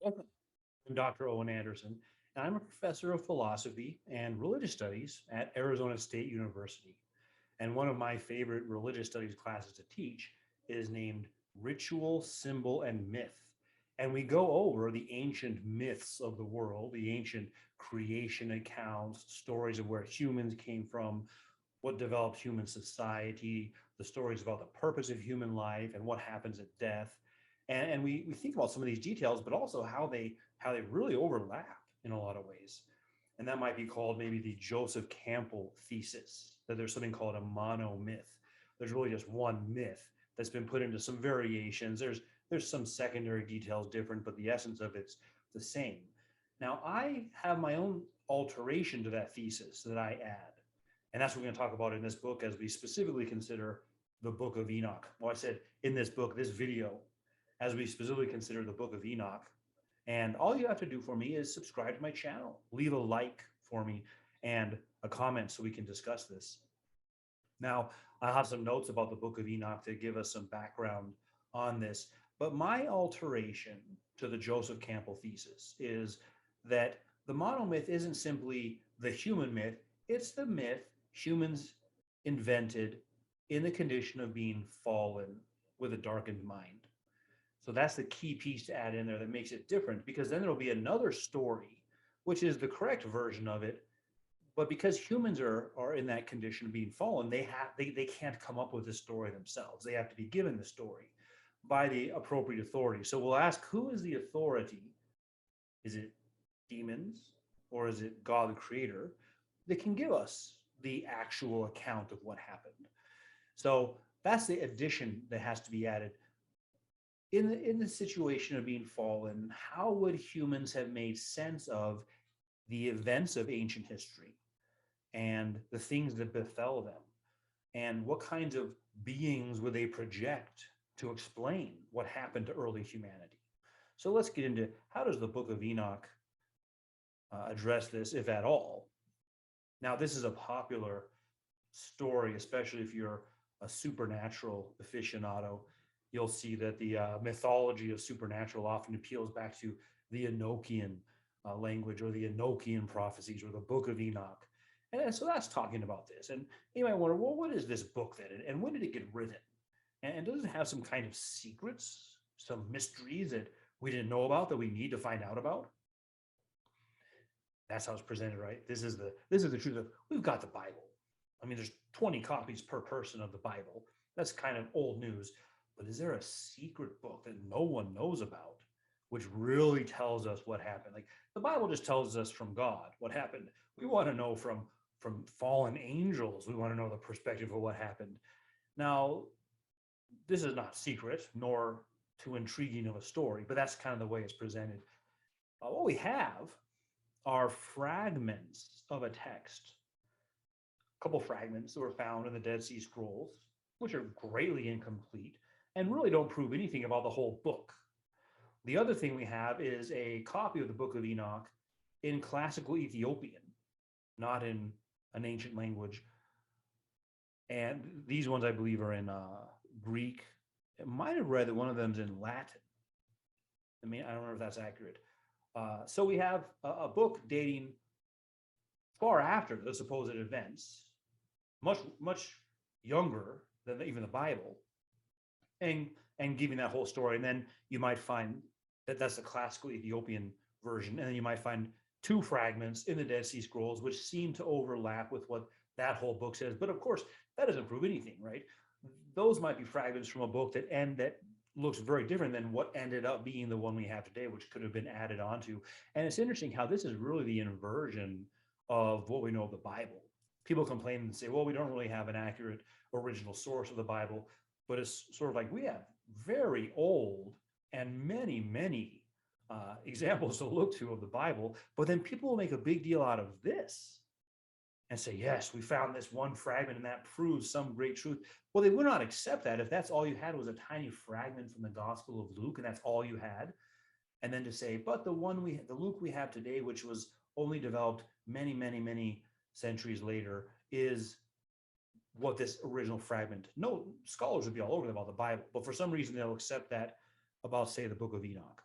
Okay. I'm Dr. Owen Anderson, and I'm a professor of philosophy and religious studies at Arizona State University. And one of my favorite religious studies classes to teach is named Ritual, Symbol, and Myth. And we go over the ancient myths of the world, the ancient creation accounts, stories of where humans came from, what developed human society, the stories about the purpose of human life and what happens at death. And we think about some of these details, but also how they really overlap in a lot of ways. And that might be called maybe the Joseph Campbell thesis, that there's something called a monomyth. There's really just one myth that's been put into some variations. There's some secondary details different, but the essence of it's the same. Now, I have my own alteration to that thesis that I add. And that's what we're going to talk about in this book as we specifically consider the Book of Enoch. Well, I said in this book, this video, as we specifically consider the Book of Enoch. And all you have to do for me is subscribe to my channel, leave a like for me, and a comment so we can discuss this. Now, I have some notes about the Book of Enoch to give us some background on this. But my alteration to the Joseph Campbell thesis is that the monomyth isn't simply the human myth, it's the myth humans invented in the condition of being fallen with a darkened mind. So that's the key piece to add in there that makes it different, because then there'll be another story, which is the correct version of it. But because humans are in that condition of being fallen, they can't come up with the story themselves. They have to be given the story by the appropriate authority. So we'll ask, who is the authority? Is it demons or is it God the creator that can give us the actual account of what happened? So that's the addition that has to be added. In the situation of being fallen, how would humans have made sense of the events of ancient history and the things that befell them? And what kinds of beings would they project to explain what happened to early humanity? So let's get into, how does the Book of Enoch address this, if at all? Now, this is a popular story, especially if you're a supernatural aficionado. You'll see that the mythology of supernatural often appeals back to the Enochian language, or the Enochian prophecies, or the Book of Enoch. And so that's talking about this. And you might wonder, well, what is this book then? And when did it get written? And does it have some kind of secrets, some mysteries that we didn't know about that we need to find out about? That's how it's presented, right? This is the truth of, we've got the Bible. I mean, there's 20 copies per person of the Bible. That's kind of old news. But is there a secret book that no one knows about, which really tells us what happened? Like, the Bible just tells us from God what happened. We want to know from fallen angels. We want to know the perspective of what happened. Now, this is not secret, nor too intriguing of a story, but that's kind of the way it's presented. What we have are fragments of a text, a couple fragments that were found in the Dead Sea Scrolls, which are greatly incomplete and really don't prove anything about the whole book. The other thing we have is a copy of the Book of Enoch in classical Ethiopian, not in an ancient language. And these ones, I believe, are in Greek. It might have read that one of them's in Latin. I mean, I don't remember if that's accurate. So we have a book dating far after the supposed events, much younger than even the Bible, and giving that whole story. And then you might find that that's the classical Ethiopian version, and then you might find two fragments in the Dead Sea Scrolls which seem to overlap with what that whole book says. But of course, that doesn't prove anything, right? Those might be fragments from a book that looks very different than what ended up being the one we have today, which could have been added onto. And it's interesting how this is really the inversion of what we know of the Bible. People complain and say, well, we don't really have an accurate original source of the Bible, but it's sort of like we have very old and many examples to look to of the Bible, but then people will make a big deal out of this and say, yes, we found this one fragment and that proves some great truth. Well, they would not accept that if that's all you had was a tiny fragment from the Gospel of Luke and that's all you had. And then to say, but the Luke we have today, which was only developed many centuries later, is what this original fragment. No, scholars would be all over about the Bible, but for some reason they'll accept that about, say, the Book of Enoch.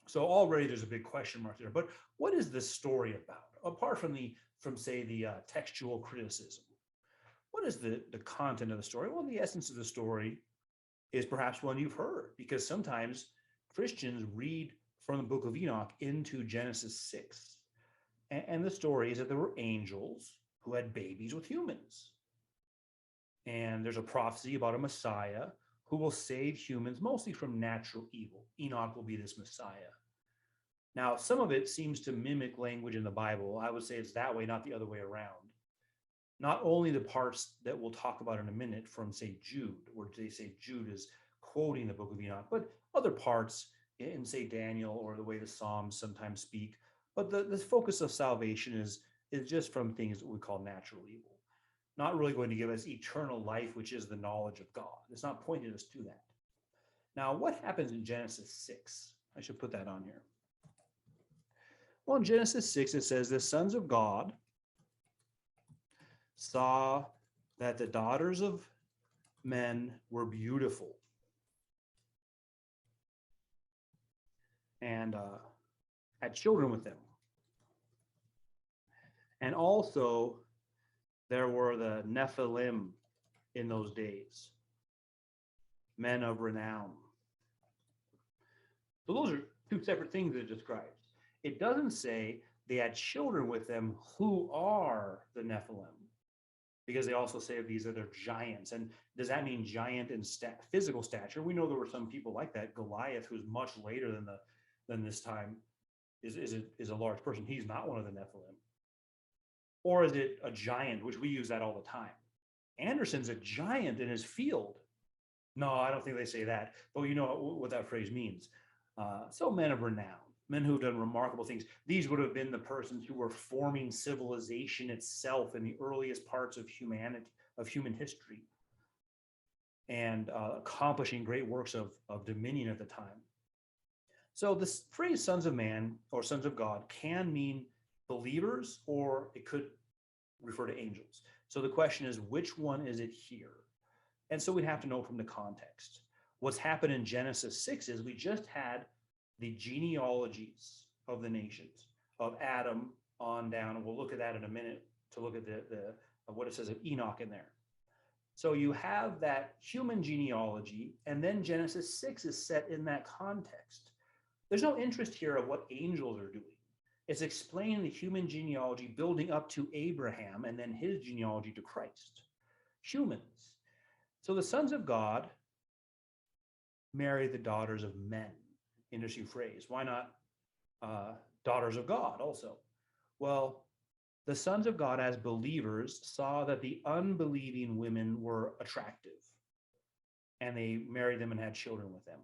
So already there's a big question mark there. But what is this story about? Apart from say the textual criticism, what is the content of the story? Well, the essence of the story is perhaps one you've heard, because sometimes Christians read from the Book of Enoch into Genesis 6. And the story is that there were angels who had babies with humans. And there's a prophecy about a Messiah who will save humans mostly from natural evil. Enoch will be this Messiah. Now, some of it seems to mimic language in the Bible. I would say it's that way, not the other way around. Not only the parts that we'll talk about in a minute from, say, Jude, where they say Jude is quoting the Book of Enoch, but other parts in, say, Daniel, or the way the Psalms sometimes speak. But the focus of salvation is just from things that we call natural evil, not really going to give us eternal life, which is the knowledge of God. It's not pointing us to that. Now, what happens in Genesis 6? I should put that on here. Well, in Genesis 6, it says, the sons of God saw that the daughters of men were beautiful, and had children with them. And also there were the Nephilim in those days, men of renown. So those are two separate things that it describes. It doesn't say they had children with them who are the Nephilim, because they also say these are their giants. And does that mean giant in physical stature? We know there were some people like that. Goliath, who's much later than this time, is a large person. He's not one of the Nephilim. Or is it a giant, which we use that all the time? Anderson's a giant in his field. No, I don't think they say that, but you know what that phrase means. So men of renown, men who've done remarkable things. These would have been the persons who were forming civilization itself in the earliest parts of humanity, of human history, and accomplishing great works of dominion at the time. So this phrase sons of man or sons of God can mean believers, or it could refer to angels. So the question is, which one is it here? And so we'd have to know from the context. What's happened in Genesis 6 is we just had the genealogies of the nations, of Adam on down, and we'll look at that in a minute to look at the what it says of Enoch in there. So you have that human genealogy, and then Genesis 6 is set in that context. There's no interest here of what angels are doing. It's explaining the human genealogy building up to Abraham and then his genealogy to Christ. Humans. So the sons of God marry the daughters of men. Interesting phrase. Why not daughters of God also? Well, the sons of God as believers saw that the unbelieving women were attractive, and they married them and had children with them.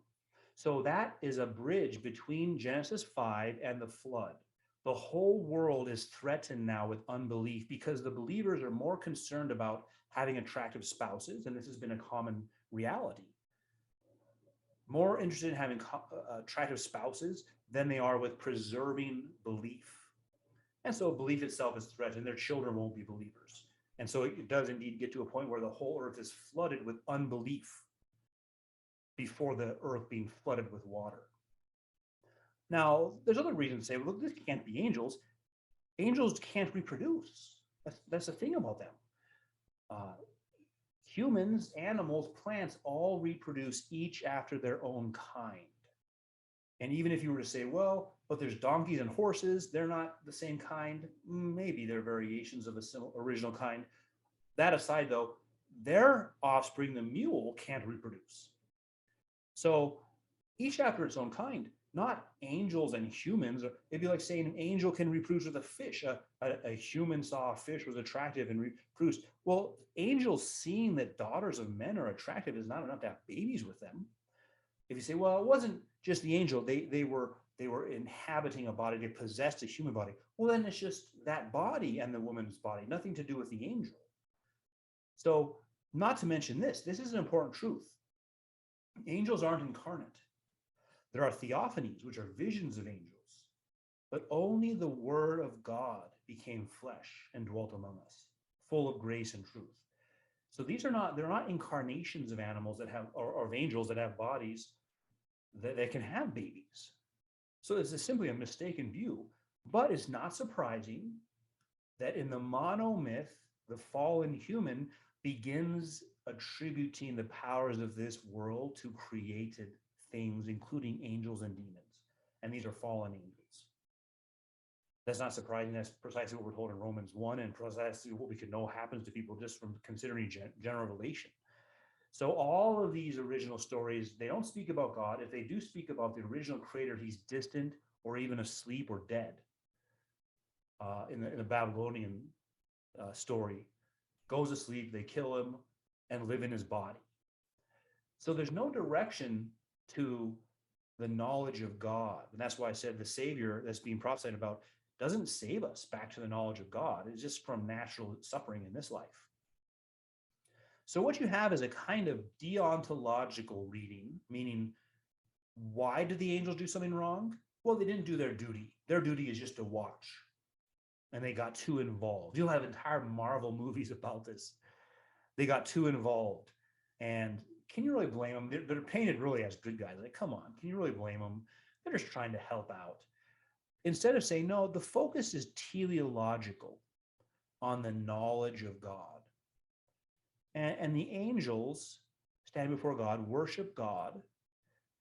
So that is a bridge between Genesis 5 and the flood. The whole world is threatened now with unbelief because the believers are more concerned about having attractive spouses, and this has been a common reality. More interested in having attractive spouses than they are with preserving belief. And so belief itself is threatened. Their children won't be believers. And so it does indeed get to a point where the whole earth is flooded with unbelief before the earth being flooded with water. Now, there's other reasons to say, well, look, this can't be angels. Angels can't reproduce. That's the thing about them. Humans, animals, plants all reproduce each after their own kind. And even if you were to say, well, but there's donkeys and horses, they're not the same kind. Maybe they're variations of a original kind. That aside, though, their offspring, the mule, can't reproduce. So each after its own kind. Not angels and humans. It'd be like saying an angel can reproduce with a fish. A human saw a fish was attractive and reproduced. Well, angels seeing that daughters of men are attractive is not enough to have babies with them. If you say, well, it wasn't just the angel, they were inhabiting a body, they possessed a human body. Well, then it's just that body and the woman's body, nothing to do with the angel. So, not to mention this is an important truth. Angels aren't incarnate. There are theophanies, which are visions of angels, but only the word of God became flesh and dwelt among us, full of grace and truth. So they're not incarnations of animals that have, or of angels that have bodies that can have babies. So it's simply a mistaken view. But it's not surprising that in the monomyth, the fallen human begins attributing the powers of this world to created things, including angels and demons. And these are fallen angels. That's not surprising. That's precisely what we're told in Romans 1, and precisely what we can know happens to people just from considering general revelation. So all of these original stories, they don't speak about God. If they do speak about the original creator, he's distant or even asleep or dead. In the Babylonian story, goes asleep, they kill him, and live in his body. So there's no direction to the knowledge of God. And that's why I said the Savior that's being prophesied about doesn't save us back to the knowledge of God. It's just from natural suffering in this life. So what you have is a kind of deontological reading, meaning why did the angels do something wrong? Well, they didn't do their duty. Their duty is just to watch. And they got too involved. You'll have entire Marvel movies about this. They got too involved. And can you really blame them? They're painted really as good guys. Like, come on, can you really blame them? They're just trying to help out. Instead of saying, no, the focus is teleological on the knowledge of God. And the angels stand before God, worship God.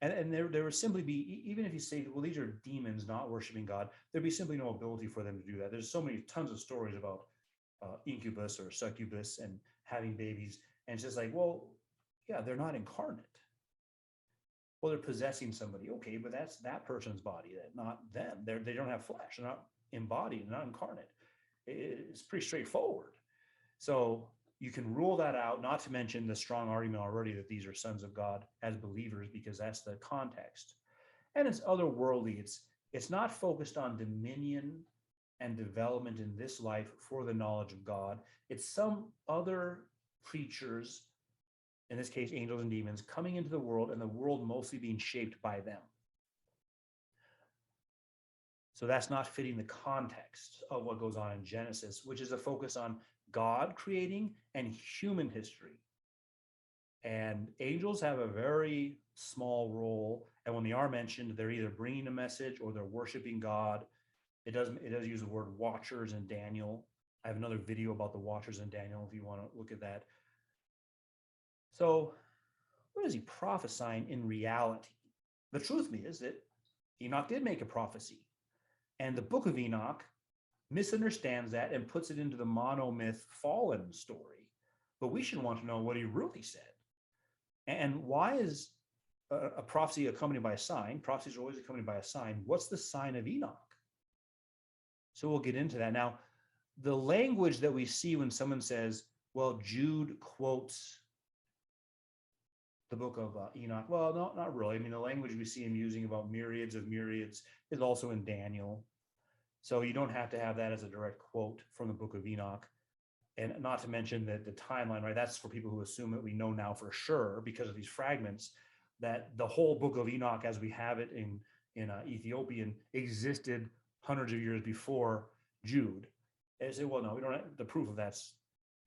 And there would simply be, even if you say, well, these are demons not worshiping God, there'd be simply no ability for them to do that. There's tons of stories about incubus or succubus and having babies. And it's just like, well, yeah, they're not incarnate. Well, they're possessing somebody. Okay, but that's that person's body, not them. They don't have flesh. They're not embodied, they're not incarnate. It's pretty straightforward. So you can rule that out, not to mention the strong argument already that these are sons of God as believers, because that's the context. And it's otherworldly. It's not focused on dominion and development in this life for the knowledge of God. It's some other creatures, in this case, angels and demons, coming into the world and the world mostly being shaped by them. So that's not fitting the context of what goes on in Genesis, which is a focus on God creating and human history. And angels have a very small role. And when they are mentioned, they're either bringing a message or they're worshiping God. It does use the word watchers in Daniel. I have another video about the watchers in Daniel if you want to look at that. So what is he prophesying in reality? The truth is that Enoch did make a prophecy. And the Book of Enoch misunderstands that and puts it into the monomyth fallen story. But we should want to know what he really said. And why is a prophecy accompanied by a sign? Prophecies are always accompanied by a sign. What's the sign of Enoch? So we'll get into that. Now, the language that we see when someone says, well, Jude quotes the Book of Enoch. Well, no, not really. I mean, the language we see him using about myriads of myriads is also in Daniel. So you don't have to have that as a direct quote from the Book of Enoch. And not to mention that the timeline, right? That's for people who assume that we know now for sure because of these fragments that the whole Book of Enoch, as we have it in Ethiopian, existed hundreds of years before Jude. And say, well, no, we don't have the proof of that's.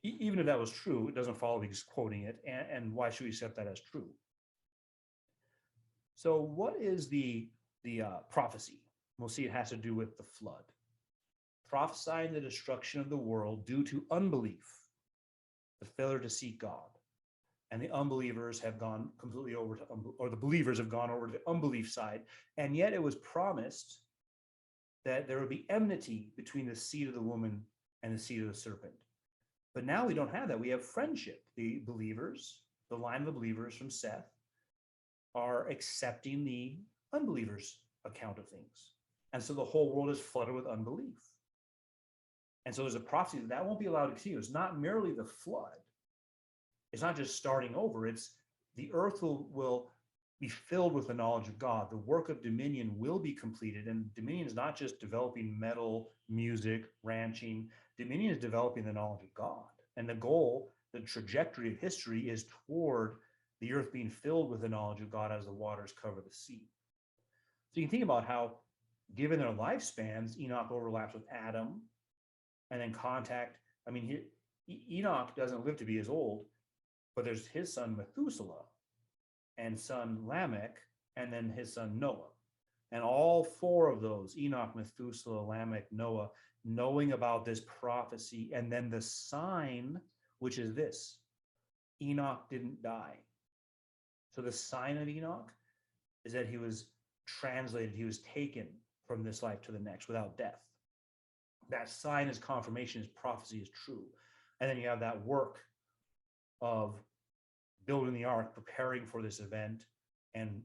Even if that was true, it doesn't follow he's quoting it. And why should we accept that as true? So what is the prophecy? We'll see it has to do with the flood. Prophesying the destruction of the world due to unbelief, the failure to seek God. And the unbelievers have gone completely over to, or the believers have gone over to the unbelief side. And yet it was promised that there would be enmity between the seed of the woman and the seed of the serpent. But now we don't have that. We have friendship. The believers, the line of the believers from Seth, are accepting the unbelievers' account of things. And so the whole world is flooded with unbelief. And so there's a prophecy that won't be allowed to continue. It's not merely the flood. It's not just starting over. It's the earth will be filled with the knowledge of God. The work of dominion will be completed. And dominion is not just developing metal, music, ranching. Dominion is developing the knowledge of God. And the goal, the trajectory of history is toward the earth being filled with the knowledge of God as the waters cover the sea. So you can think about how, given their lifespans, Enoch overlaps with Adam, and then contact. I mean, Enoch doesn't live to be as old, but there's his son Methuselah and son Lamech, and then his son Noah. And all four of those, Enoch, Methuselah, Lamech, Noah, knowing about this prophecy, and then the sign, which is this: Enoch didn't die. So the sign of Enoch is that he was translated, he was taken from this life to the next without death. That sign is confirmation, his prophecy is true. And then you have that work of building the ark, preparing for this event, and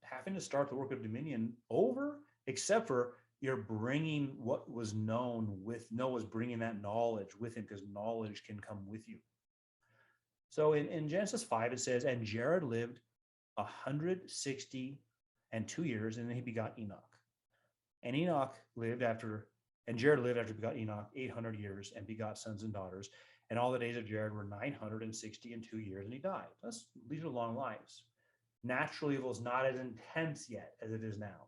having to start the work of dominion over, except for you're bringing what was known with Noah's bringing that knowledge with him, because knowledge can come with you. So in Genesis 5, it says, and Jared lived 162 years, and then he begot Enoch. And Jared lived after he begot Enoch 800 years and begot sons and daughters. And all the days of Jared were 962 years, and he died. These are long lives. Natural evil is not as intense yet as it is now.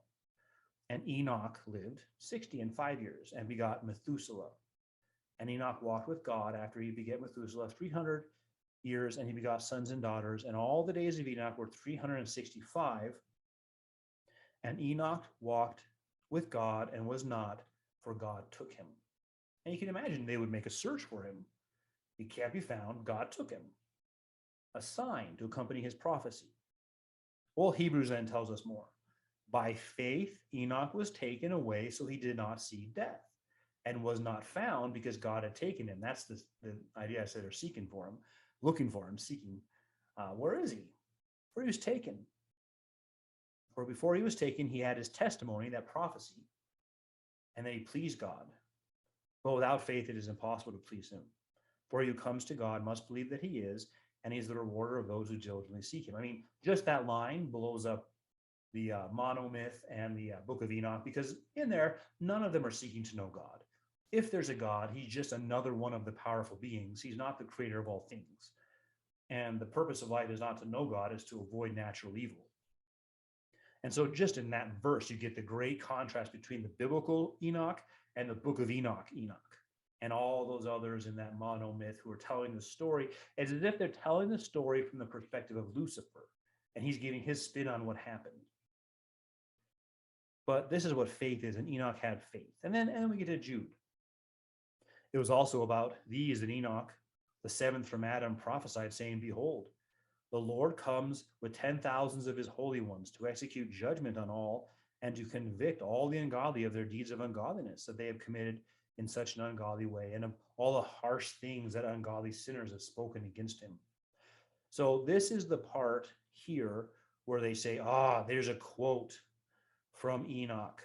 And Enoch lived 65 years and begot Methuselah. And Enoch walked with God after he begat Methuselah 300 years, and he begot sons and daughters. And all the days of Enoch were 365. And Enoch walked with God and was not, for God took him. And you can imagine they would make a search for him. He can't be found. God took him. A sign to accompany his prophecy. Well, Hebrews then tells us more. By faith, Enoch was taken away, so he did not see death, and was not found because God had taken him. That's the idea I said, they're seeking for him, looking for him, seeking. Where is he? For he was taken. For before he was taken, he had his testimony, that prophecy, and then he pleased God. But without faith, it is impossible to please him. For he who comes to God must believe that he is, and he is the rewarder of those who diligently seek him. I mean, just that line blows up the monomyth and the Book of Enoch, because in there, none of them are seeking to know God. If there's a God, he's just another one of the powerful beings. He's not the creator of all things. And the purpose of life is not to know God, is to avoid natural evil. And so just in that verse, you get the great contrast between the biblical Enoch and the Book of Enoch, and all those others in that monomyth who are telling the story as if they're telling the story from the perspective of Lucifer, and he's giving his spin on what happened. But this is what faith is, and Enoch had faith. And then we get to Jude. It was also about these that Enoch, the seventh from Adam, prophesied, saying, behold, the Lord comes with 10,000s of his holy ones to execute judgment on all, and to convict all the ungodly of their deeds of ungodliness that they have committed in such an ungodly way, and of all the harsh things that ungodly sinners have spoken against him. So this is the part here where they say, there's a quote from Enoch,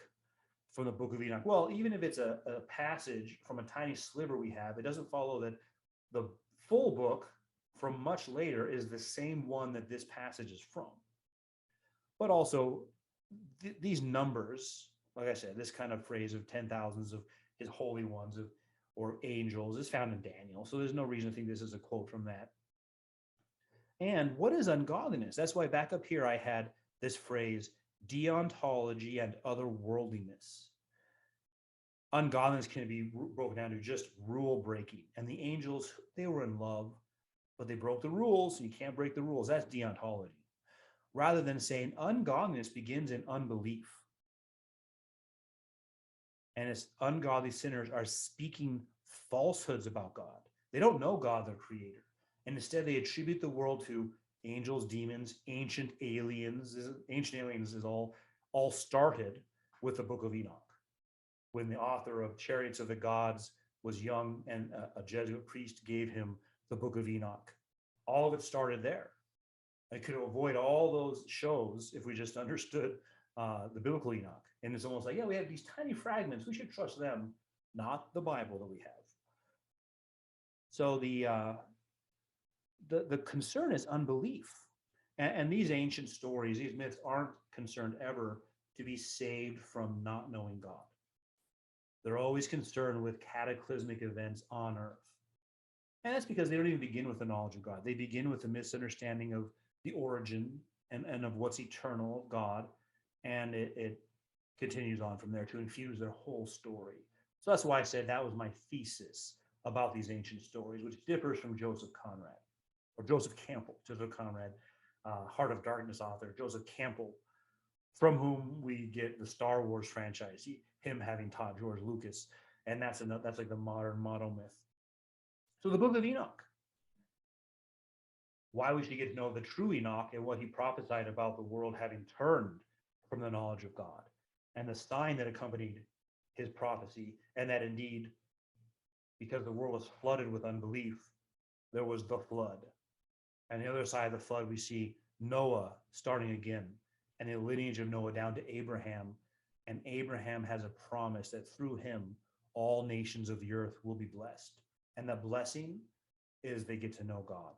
from the Book of Enoch. Well, even if it's a passage from a tiny sliver we have, it doesn't follow that the full book from much later is the same one that this passage is from. But also, these numbers, like I said, this kind of phrase of 10,000s of his holy ones or angels is found in Daniel. So there's no reason to think this is a quote from that. And what is ungodliness? That's why back up here I had this phrase, deontology and otherworldliness. Ungodliness can be broken down to just rule breaking. And the angels, they were in love, but they broke the rules, so you can't break the rules. That's deontology. Rather than saying ungodliness begins in unbelief. And as ungodly sinners are speaking falsehoods about God. They don't know God, their creator. And instead they attribute the world to angels, demons, ancient aliens. Ancient aliens is all started with the Book of Enoch. When the author of Chariots of the Gods was young and a Jesuit priest gave him the Book of Enoch. All of it started there. I could avoid all those shows if we just understood the Biblical Enoch. And it's almost like, we have these tiny fragments. We should trust them, not the Bible that we have. So the concern is unbelief. And these ancient stories, these myths aren't concerned ever to be saved from not knowing God. They're always concerned with cataclysmic events on earth. And that's because they don't even begin with the knowledge of God. They begin with a misunderstanding of the origin and of what's eternal of God. And it continues on from there to infuse their whole story. So that's why I said that was my thesis about these ancient stories, which differs from Joseph Conrad, or Joseph Campbell. Joseph Conrad, Heart of Darkness author, Joseph Campbell from whom we get the Star Wars franchise, him having taught George Lucas. And that's like the modern motto myth. So the Book of Enoch, why we should get to know the true Enoch and what he prophesied about the world having turned from the knowledge of God, and the sign that accompanied his prophecy, and that indeed, because the world was flooded with unbelief, there was the flood. And the other side of the flood, we see Noah starting again, and the lineage of Noah down to Abraham. And Abraham has a promise that through him, all nations of the earth will be blessed. And the blessing is they get to know God.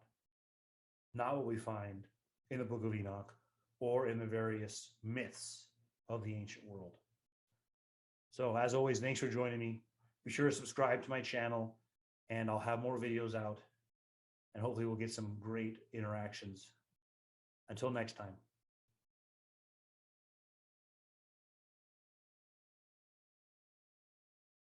Not what we find in the Book of Enoch or in the various myths of the ancient world. So as always, thanks for joining me. Be sure to subscribe to my channel, and I'll have more videos out, and hopefully we'll get some great interactions. Until next time.